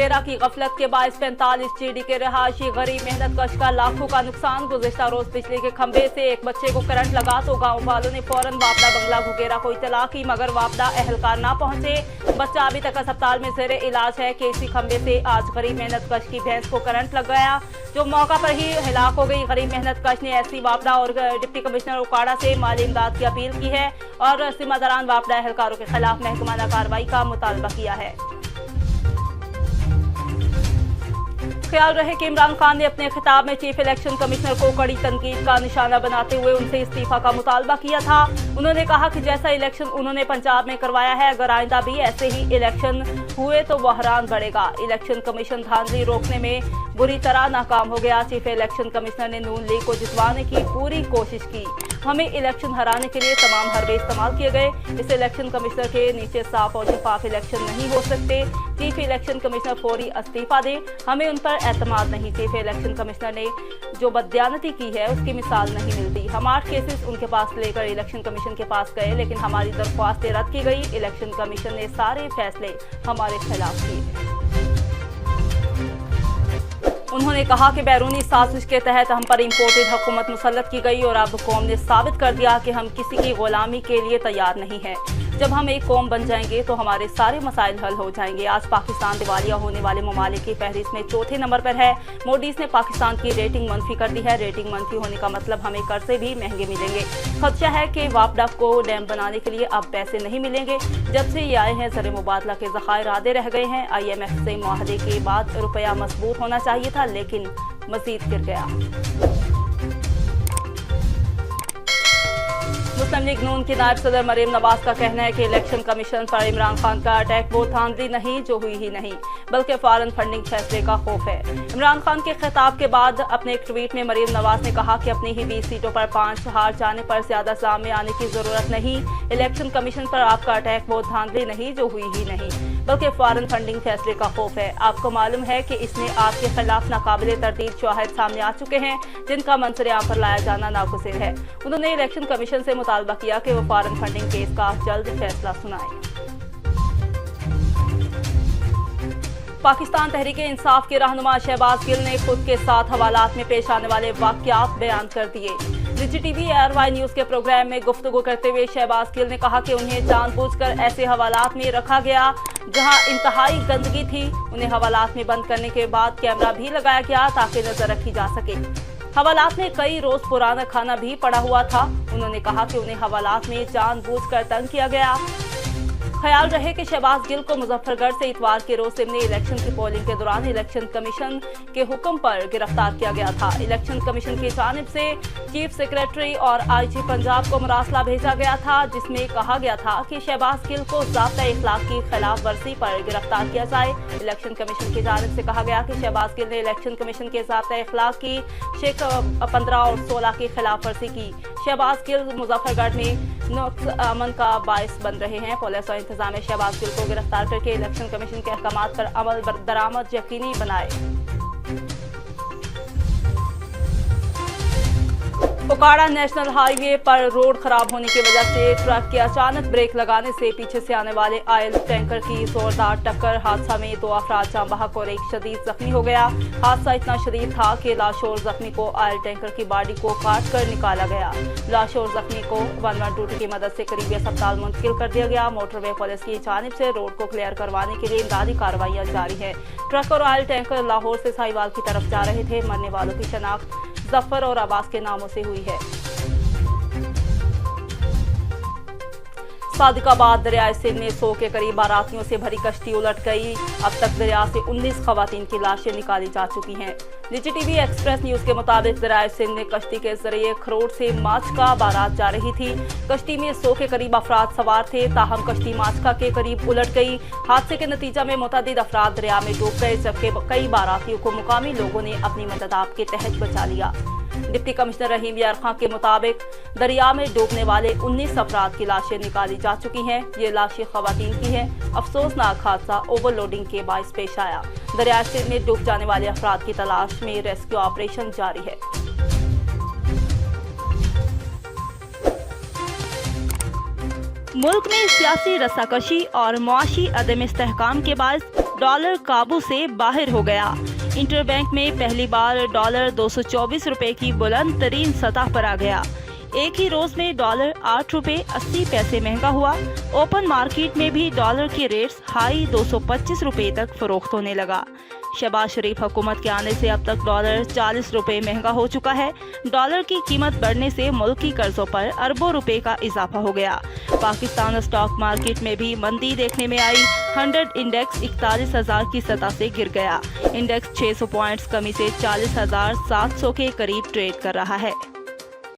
वगैरह की गफलत के बायस 45 जीडी के रहायशी गरीब मेहनत कश का लाखों का नुकसान। गुज़िश्ता रोज बिजली के खंभे से एक बच्चे को करंट लगा तो गांव वालों ने फौरन वापडा बंगला घुगेरा को इतला की, मगर वापडा अहलकार ना पहुंचे। बच्चा अभी तक अस्पताल में जेरे इलाज है। केसी खंभे से आज गरीब मेहनत कश की भैंस को करंट लग गया, जो मौका पर ही हिलाक हो गई। गरीब मेहनत कश ने एसपी वापडा और डिप्टी कमिश्नर उकाड़ा से माली इमदाद की अपील की है और जिम्मेदारान वापडा अहलकारों के खिलाफ महकमाना कार्रवाई का मुतालबा किया है। ख्याल रहे कि इमरान खान ने अपने खिताब में चीफ इलेक्शन कमिश्नर को कड़ी तनकीद का निशाना बनाते हुए उनसे इस्तीफा का मुतालबा किया था। उन्होंने कहा कि जैसा इलेक्शन उन्होंने पंजाब में करवाया है, अगर आइंदा भी ऐसे ही इलेक्शन हुए तो बहरान बढ़ेगा। इलेक्शन कमीशन धांधली रोकने में बुरी तरह नाकाम हो गया। चीफ इलेक्शन कमिश्नर ने नून लीग को जितवाने की पूरी कोशिश की। हमें इलेक्शन हराने के लिए तमाम हरबे इस्तेमाल किए गए। इस इलेक्शन कमिश्नर के नीचे साफ और शफाफ इलेक्शन नहीं हो सकते। चीफ इलेक्शन कमिश्नर फौरी इस्तीफा दें, हमें उन पर एतमाद नहीं। चीफ इलेक्शन कमिश्नर ने जो बददियानती की है उसकी मिसाल नहीं मिलती। हम 8 केसेस उनके पास लेकर इलेक्शन कमीशन के पास गए, लेकिन हमारी दरख्वास्तें रद्द की गई। इलेक्शन कमीशन ने सारे फैसले हमारे खिलाफ किए। उन्होंने कहा कि बैरूनी साजिश के तहत हम पर इम्पोर्टेड हुकूमत मुसल्लत की गई और अब कौम ने साबित कर दिया कि हम किसी की गुलामी के लिए तैयार नहीं हैं। जब हम एक कौम बन जाएंगे तो हमारे सारे मसाइल हल हो जाएंगे। आज पाकिस्तान दिवालिया होने वाले ममालिक की फहरिस्त में चौथे नंबर पर है। मोडीज ने पाकिस्तान की रेटिंग मनफी कर दी है। रेटिंग मनफी होने का मतलब हमें कर्जे भी महंगे मिलेंगे। खदशा है कि वापडा को डैम बनाने के लिए अब पैसे नहीं मिलेंगे। जब से ये आए हैं ज़र मुबादला के ज़खायर आधे रह गए हैं। IMF से मुआहदे के बाद रुपया मजबूत होना चाहिए था, लेकिन मजीद गिर गया। मुस्लिम लीग नून की नायब सदर मरीम नवाज का कहना है कि इलेक्शन कमीशन पर इमरान खान का अटैक वो धांधली नहीं जो हुई ही नहीं, बल्कि फौरन फंडिंग फैसले का खौफ है। इमरान खान के खिताब के बाद अपने एक ट्वीट में मरीम नवाज ने कहा कि अपनी ही 20 सीटों पर 5 हार जाने पर ज्यादा सामने आने की जरूरत नहीं। इलेक्शन कमीशन पर आपका अटैक वो धांधली नहीं जो हुई ही नहीं, बल्कि फौरन फंडिंग फैसले का खौफ है। आपको मालूम है कि इसमें आपके खिलाफ नाकाबिले तरदीद शवाहिद सामने आ चुके हैं, जिनका मंजर-ए-आम पर लाया जाना नागुज़िर है। उन्होंने इलेक्शन कमीशन से मुतालबा किया कि वो फौरन फंडिंग केस का जल्द फैसला सुनाए। पाकिस्तान तहरीक-ए-इंसाफ के रहनुमा शहबाज गिल ने खुद के साथ हवालात में पेश आने वाले वाक़यात बयान कर दिए। निजी टीवी ARY न्यूज के प्रोग्राम में गुफ्तगू करते हुए शहबाज गिल ने कहा कि उन्हें जानबूझकर ऐसे हवालात में रखा गया जहां इंतहाई गंदगी थी। उन्हें हवालात में बंद करने के बाद कैमरा भी लगाया गया ताकि नजर रखी जा सके। हवालात में कई रोज पुराना खाना भी पड़ा हुआ था। उन्होंने कहा कि उन्हें हवालात में जानबूझकर तंग किया गया। ख्याल रहे कि शहबाज गिल को मुजफ्फरगढ़ से इतवार के रोज सिमनी इलेक्शन की पोलिंग के दौरान इलेक्शन कमीशन के हुक्म पर गिरफ्तार किया गया था। इलेक्शन कमीशन की जानिब से चीफ सेक्रेटरी और IG पंजाब को मुरासला भेजा गया था, जिसमें कहा गया था कि शहबाज गिल को ज़ाब्ता इखलाक की खिलाफ वर्जी पर गिरफ्तार किया जाए। इलेक्शन कमीशन की जानिब से कहा गया कि शहबाज गिल ने इलेक्शन कमीशन के ज़ाब्ता इखलाक की शेख 15 और 16 की खिलाफ वर्जी की। शहबाज गिल मुजफ्फरगढ़ में नुक्स अमन का बायस बन रहे हैं। पुलिस और इंतजामिया शहबाज गिल को गिरफ्तार करके इलेक्शन कमीशन के अहकामात पर अमल दरामद यकीनी बनाए। उकाड़ा नेशनल हाईवे पर रोड खराब होने की वजह से ट्रक के अचानक ब्रेक लगाने से पीछे से आने वाले ऑयल टैंकर की जोरदार टक्कर। हादसा में 2 अफराद जाँ बहक और एक शदीद जख्मी हो गया। हादसा इतना शदीद था कि लाशोर जख्मी को ऑयल टैंकर की बॉडी को काट कर निकाला गया। लाशोर जख्मी को 112 की मदद से करीबी अस्पताल मुंतकिल कर दिया गया। मोटरवे पुलिस की जानिब से रोड को क्लियर करवाने के लिए इमदादी कार्रवाइयाँ जारी है। ट्रक और ऑयल टैंकर लाहौर से साहिवाल की तरफ जा रहे थे। मरने वालों की शनाख्त जफर और अब्बास के नामों से हुई है। सादिकाबाद दरियाए सिंध में 100 के करीब बारातियों से भरी कश्ती उलट गई। अब तक दरिया से 19 खवातीन की लाशें निकाली जा चुकी हैं। निजी टीवी एक्सप्रेस न्यूज के मुताबिक दरियाए सिंध में कश्ती के जरिए खरोड़ से माचका बारात जा रही थी। कश्ती में 100 के करीब अफराद सवार थे, ताहम कश्ती माचका के करीब उलट गई। हादसे के नतीजा में मुतअद्दिद अफराद दरिया में डूब गए, जबकि कई बारातियों को मुकामी लोगों ने अपनी मदद के तहत बचा लिया। डिप्टी कमिश्नर रहीम यार खां के मुताबिक दरिया में डूबने वाले 19 अफराद की लाशें निकाली जा चुकी हैं। ये लाशें खवातीन की हैं। अफसोसनाक हादसा ओवरलोडिंग के बायस पेश आया। दरिया सिंध में डूब जाने वाले अफराद की तलाश में रेस्क्यू ऑपरेशन जारी है। मुल्क में सियासी रस्साकशी और मुआशी अदम इस्तेहकाम के बायस डॉलर काबू से बाहर हो गया। इंटरबैंक में पहली बार डॉलर 224 रुपए की बुलंद तरीन सतह पर आ गया। एक ही रोज में डॉलर 8 रुपए 80 पैसे महंगा हुआ। ओपन मार्केट में भी डॉलर के रेट्स हाई 225 रुपए तक फरोख्त होने लगा। शहबाज शरीफ हुकूमत के आने से अब तक डॉलर 40 रुपए महंगा हो चुका है। डॉलर की कीमत बढ़ने से मुल्की कर्जों पर अरबों रुपए का इजाफा हो गया। पाकिस्तान स्टॉक मार्केट में भी मंदी देखने में आई। 100 इंडेक्स 41,000 की सतह से गिर गया। इंडेक्स 600 पॉइंट्स कमी से 40,700 के करीब ट्रेड कर रहा है।